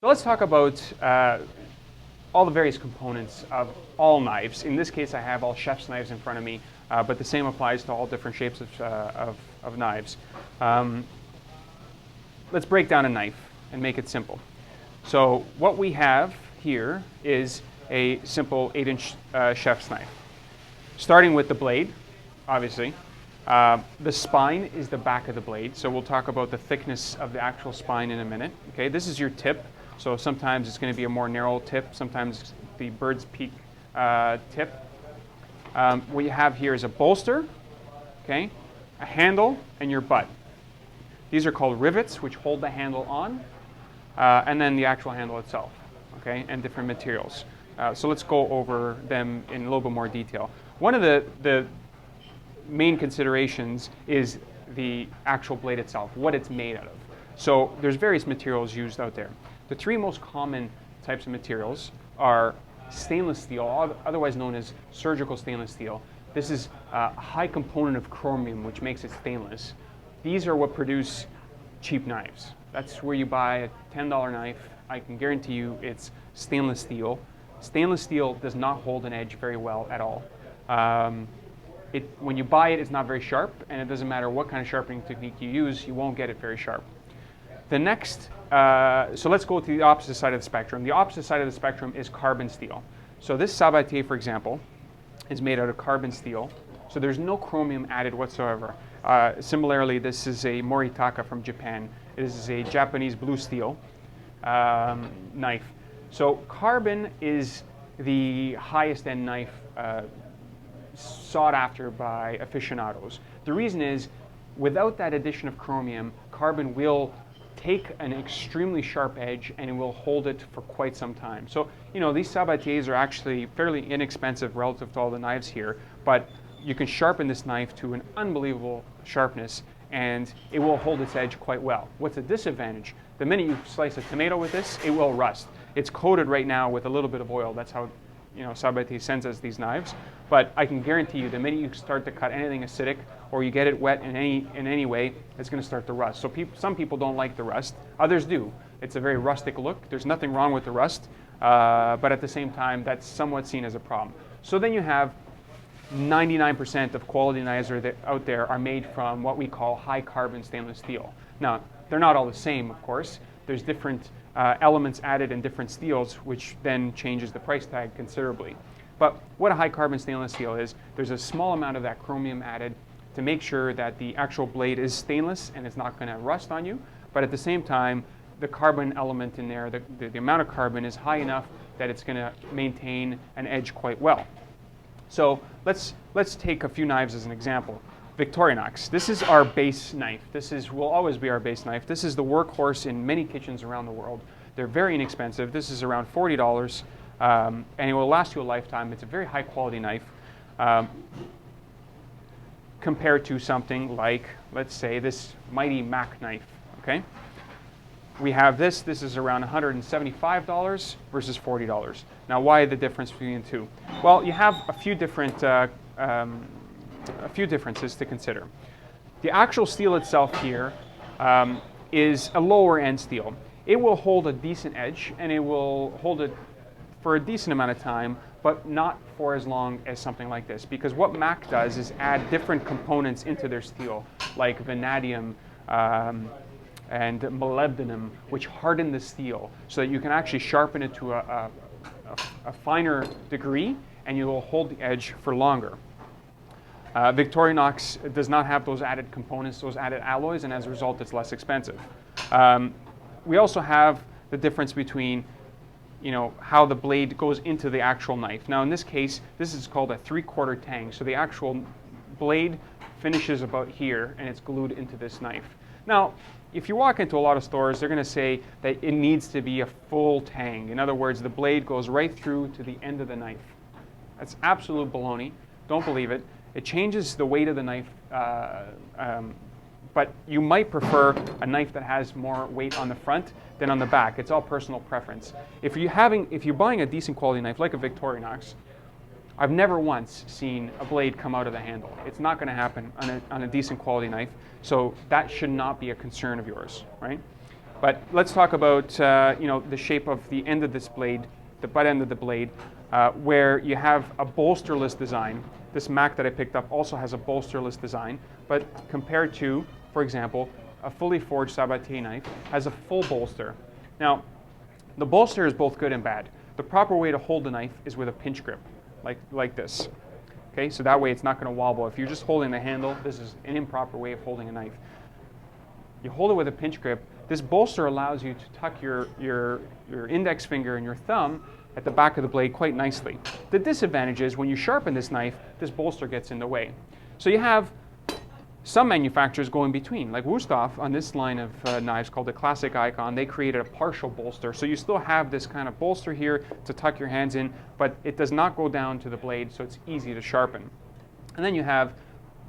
So let's talk about all the various components of all knives. In this case, I have all chef's knives in front of me, but the same applies to all different shapes of knives. Let's break down a knife and make it simple. So what we have here is a simple 8-inch chef's knife. Starting with the blade, obviously. The spine is the back of the blade, so we'll talk about the thickness of the actual spine in a minute. Okay, this is your tip. So sometimes it's going to be a more narrow tip, sometimes the bird's peak tip. What you have here is a bolster, okay, a handle, and your butt. These are called rivets, which hold the handle on, and then the actual handle itself, okay, and different materials. So let's go over them in a little bit more detail. One of the main considerations is the actual blade itself, what it's made out of. So there's various materials used out there. The three most common types of materials are stainless steel, otherwise known as surgical stainless steel. This is a high component of chromium, which makes it stainless. These are what produce cheap knives. That's where you buy a $10 knife. I can guarantee you it's stainless steel. Stainless steel does not hold an edge very well at all. When you buy it, it's not very sharp, and it doesn't matter what kind of sharpening technique you use, you won't get it very sharp. The next, so let's go to the opposite side of the spectrum. The opposite side of the spectrum is carbon steel. So this sabatier, for example, is made out of carbon steel. So there's no chromium added whatsoever. Similarly, this is a Moritaka from Japan. It is a Japanese blue steel knife. So carbon is the highest end knife sought after by aficionados. The reason is, without that addition of chromium, carbon will take an extremely sharp edge and it will hold it for quite some time. So, you know, these sabatiers are actually fairly inexpensive relative to all the knives here, but you can sharpen this knife to an unbelievable sharpness and it will hold its edge quite well. What's a disadvantage? The minute you slice a tomato with this, it will rust. It's coated right now with a little bit of oil. That's how, you know, Sabatier sends us these knives. But I can guarantee you, the minute you start to cut anything acidic or you get it wet in any way, it's going to start to rust. So some people don't like the rust. Others do. It's a very rustic look. There's nothing wrong with the rust, but at the same time, that's somewhat seen as a problem. So then you have 99% of quality knives out there are made from what we call high carbon stainless steel. Now, they're not all the same, of course. There's different elements added in different steels, which then changes the price tag considerably. But what a high carbon stainless steel is, there's a small amount of that chromium added to make sure that the actual blade is stainless and it's not going to rust on you. But at the same time, the carbon element in there, the amount of carbon is high enough that it's going to maintain an edge quite well. So let's take a few knives as an example. Victorinox. This is our base knife. Will always be our base knife. This is the workhorse in many kitchens around the world. They're very inexpensive. This is around $40, and it will last you a lifetime. It's a very high quality knife compared to something like, let's say, this mighty Mac knife. Okay, we have this. This is around $175 versus $40. Now, why the difference between the two? Well, you have a few differences to consider. The actual steel itself here is a lower end steel. It will hold a decent edge and it will hold it for a decent amount of time, but not for as long as something like this. Because what Mac does is add different components into their steel, like vanadium and molybdenum, which harden the steel so that you can actually sharpen it to a finer degree and you will hold the edge for longer. Victorinox does not have those added components, those added alloys, and as a result, it's less expensive. We also have the difference between, you know, how the blade goes into the actual knife. Now, in this case, this is called a 3/4 tang. So the actual blade finishes about here, and it's glued into this knife. Now, if you walk into a lot of stores, they're going to say that it needs to be a full tang. In other words, the blade goes right through to the end of the knife. That's absolute baloney. Don't believe it. It changes the weight of the knife, but you might prefer a knife that has more weight on the front than on the back. It's all personal preference. If you're buying a decent quality knife like a Victorinox, I've never once seen a blade come out of the handle. It's not going to happen on a decent quality knife, so that should not be a concern of yours, right? But let's talk about the shape of the end of this blade, the butt end of the blade, where you have a bolsterless design. This Mac that I picked up also has a bolsterless design, but compared to, for example, a fully forged sabatier knife has a full bolster. Now, the bolster is both good and bad. The proper way to hold the knife is with a pinch grip, like this. Okay, so that way it's not going to wobble. If you're just holding the handle, this is an improper way of holding a knife. You hold it with a pinch grip. This bolster allows you to tuck your index finger and your thumb at the back of the blade quite nicely. The disadvantage is when you sharpen this knife, this bolster gets in the way. So you have some manufacturers go in between. Like Wusthof on this line of knives called the Classic Icon, they created a partial bolster. So you still have this kind of bolster here to tuck your hands in, but it does not go down to the blade, so it's easy to sharpen. And then you have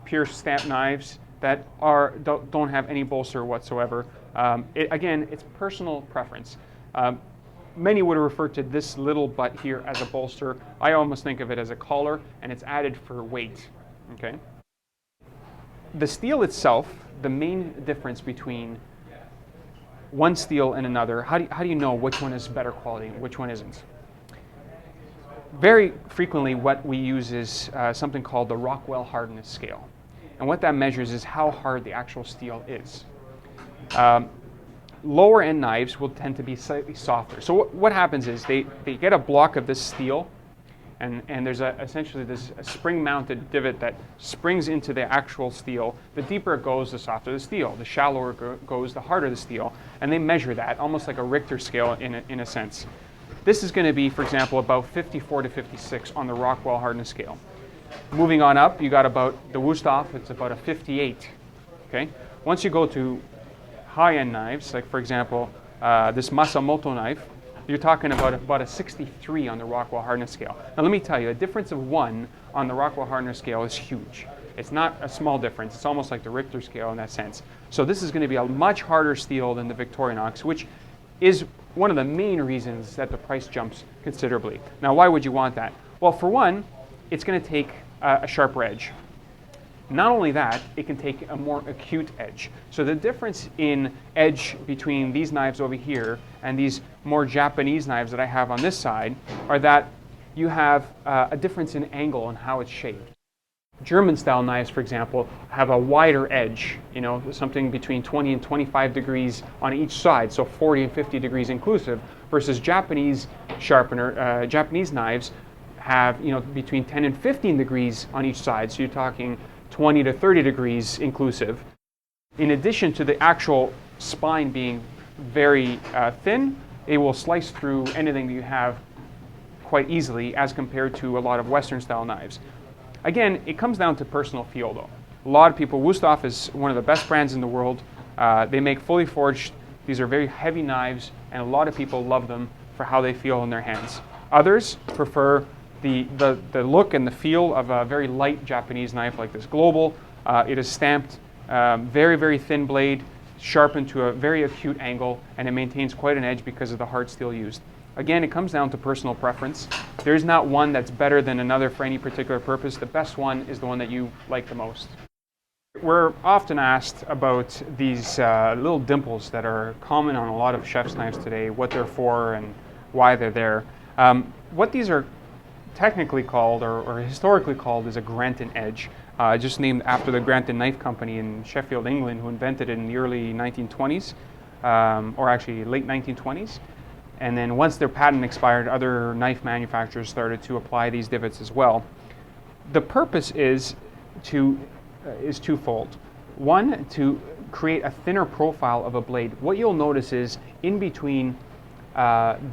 pure stamp knives that don't have any bolster whatsoever. Again, it's personal preference. Many would refer to this little butt here as a bolster. I almost think of it as a collar, and it's added for weight. Okay. The steel itself, the main difference between one steel and another, how do you know which one is better quality and which one isn't? Very frequently what we use is something called the Rockwell hardness scale. And what that measures is how hard the actual steel is. Lower end knives will tend to be slightly softer. So what happens is they get a block of this steel, and there's essentially this spring-mounted divot that springs into the actual steel. The deeper it goes, the softer the steel. The shallower it goes, the harder the steel. And they measure that, almost like a Richter scale in a sense. This is going to be, for example, about 54 to 56 on the Rockwell hardness scale. Moving on up, you got about the Wusthof, it's about a 58. Okay? Once you go to high-end knives, like for example, this Masamoto knife, you're talking about a 63 on the Rockwell hardness scale. Now let me tell you, a difference of 1 on the Rockwell hardness scale is huge. It's not a small difference. It's almost like the Richter scale in that sense. So this is going to be a much harder steel than the Victorinox, which is one of the main reasons that the price jumps considerably. Now why would you want that? Well, for one, it's going to take a sharper edge. Not only that, it can take a more acute edge. So the difference in edge between these knives over here and these more Japanese knives that I have on this side are that you have a difference in angle and how it's shaped. German style knives, for example, have a wider edge, something between 20 and 25 degrees on each side, so 40 and 50 degrees inclusive, versus Japanese Japanese knives have between 10 and 15 degrees on each side, so you're talking 20 to 30 degrees inclusive. In addition to the actual spine being very thin, it will slice through anything that you have quite easily as compared to a lot of Western style knives. Again, it comes down to personal feel though. A lot of people, Wusthof is one of the best brands in the world. They make fully forged, these are very heavy knives, and a lot of people love them for how they feel in their hands. Others prefer the look and the feel of a very light Japanese knife like this Global. It is stamped, very, very thin blade, sharpened to a very acute angle, and it maintains quite an edge because of the hard steel used. Again, it comes down to personal preference. There's not one that's better than another for any particular purpose. The best one is the one that you like the most. We're often asked about these little dimples that are common on a lot of chef's knives today, what they're for and why they're there. What these are technically called or historically called is a Granton edge, just named after the Granton Knife Company in Sheffield, England, who invented it in the early 1920s, or actually late 1920s. And then once their patent expired, other knife manufacturers started to apply these divots as well. The purpose is twofold. One, to create a thinner profile of a blade. What you'll notice is in between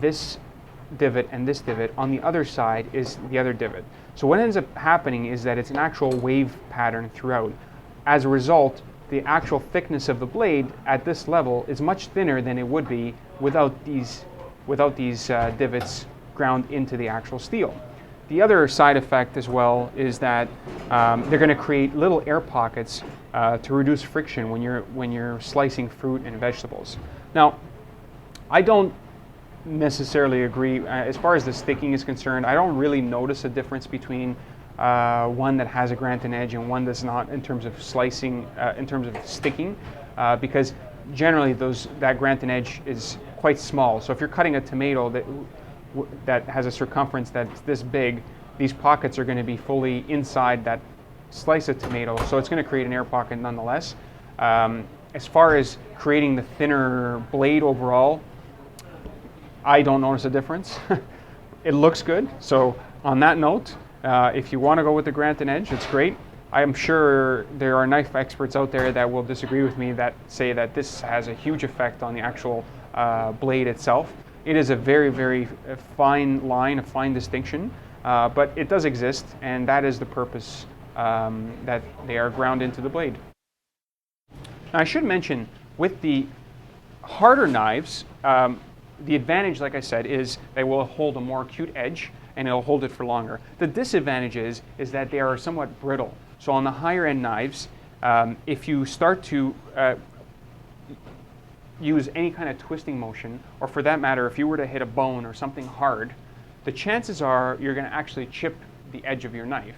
this divot and this divot, on the other side is the other divot. So what ends up happening is that it's an actual wave pattern throughout. As a result, the actual thickness of the blade at this level is much thinner than it would be without these divots ground into the actual steel. The other side effect as well is that they're going to create little air pockets to reduce friction when you're slicing fruit and vegetables. Now, I don't necessarily agree as far as the sticking is concerned. I don't really notice a difference between one that has a Granton edge and one that's not in terms of slicing, in terms of sticking, because generally that granite edge is quite small. So if you're cutting a tomato that has a circumference that's this big, these pockets are going to be fully inside that slice of tomato, so it's going to create an air pocket nonetheless. As far as creating the thinner blade overall, I don't notice a difference. It looks good. So on that note, if you want to go with the granite edge, it's great. I'm sure there are knife experts out there that will disagree with me, that say that this has a huge effect on the actual blade itself. It is a very, very fine line, a fine distinction, but it does exist, and that is the purpose that they are ground into the blade. Now, I should mention, with the harder knives, the advantage, like I said, is they will hold a more acute edge and it'll hold it for longer. The disadvantage is that they are somewhat brittle. So on the higher end knives, if you start to use any kind of twisting motion, or for that matter, if you were to hit a bone or something hard, the chances are you're going to actually chip the edge of your knife.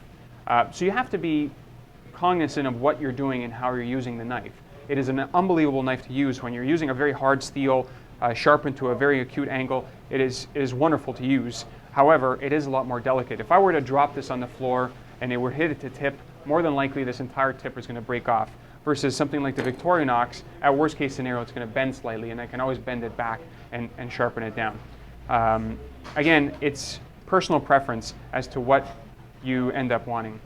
So you have to be cognizant of what you're doing and how you're using the knife. It is an unbelievable knife to use when you're using a very hard steel, sharpened to a very acute angle. It is wonderful to use. However, it is a lot more delicate. If I were to drop this on the floor and it were hit it to tip, more than likely this entire tip is going to break off. Versus something like the Victorinox, at worst case scenario, it's going to bend slightly, and I can always bend it back and sharpen it down. Again, it's personal preference as to what you end up wanting.